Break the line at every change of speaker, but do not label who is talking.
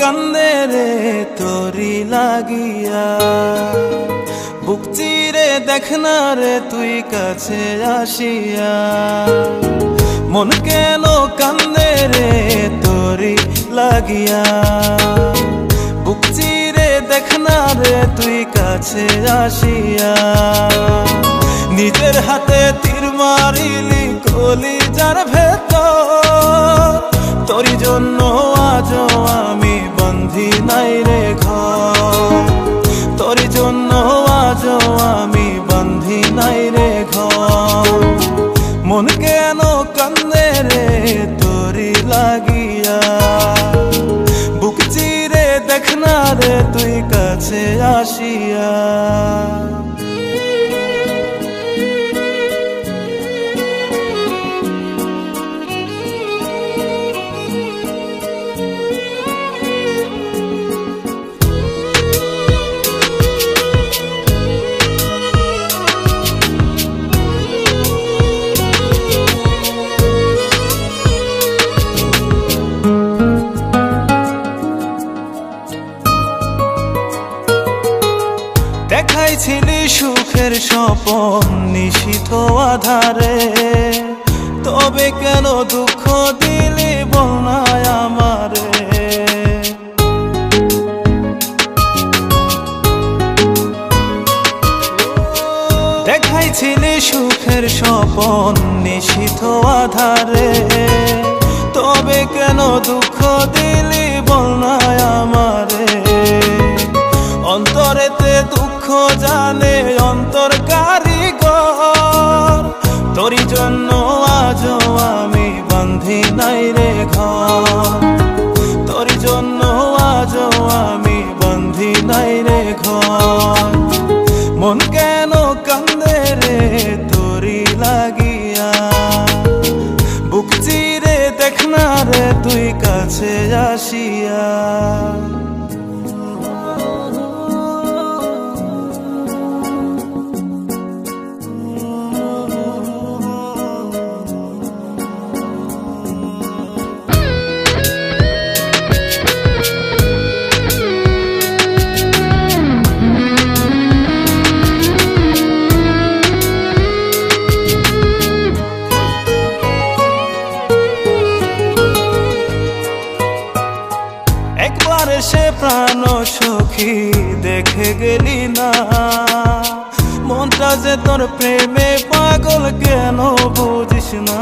কান্দে রে তোরি লাগিয়া, বুক চিরে দেখ না রে তুই কাছে আসিয়া। মন কেন কান্দে রে তোরি লাগিয়া, বুক চিরে দেখ না রে তুই কাছে আসিয়া। নিজের হাতে তীর মারিলি কলিজার ভেতর, তোরি জন্য আজও আমি বন্ধি নাই রে ঘর, তোরি জন্য আজও আমি বন্ধি নাই রে ঘর। মন কেন কান্দে রে তোরি লাগিয়া, বুক চিরে দেখ না রে তুই কাছে আসিয়া। দেখাইছিলি সুখের স্বপন নিশীথ আধারে, তবে কেন দুঃখ দিলি বল না আমারে। দেখাইছিলি সুখের স্বপন নিশীথ আধারে, তবে কেন দুঃখ দিলি বল না আমারে। অন্তরেতে দুঃখ জানে অন্তর কারিগর, তোরি জন্য আজও আমি বন্ধি নাই রে ঘর, তোরি জন্য আজও আমি বন্ধি নাই রে ঘর। মন কেন কান্দে রে তোরি লাগিয়া, বুক চিরে দেখ না রে তুই কাছে আসিয়া। একবার এসে প্রাণ সখী দেখে গেলি না, মনটা যে তোর প্রেমে পাগল কেন বুঝিস না।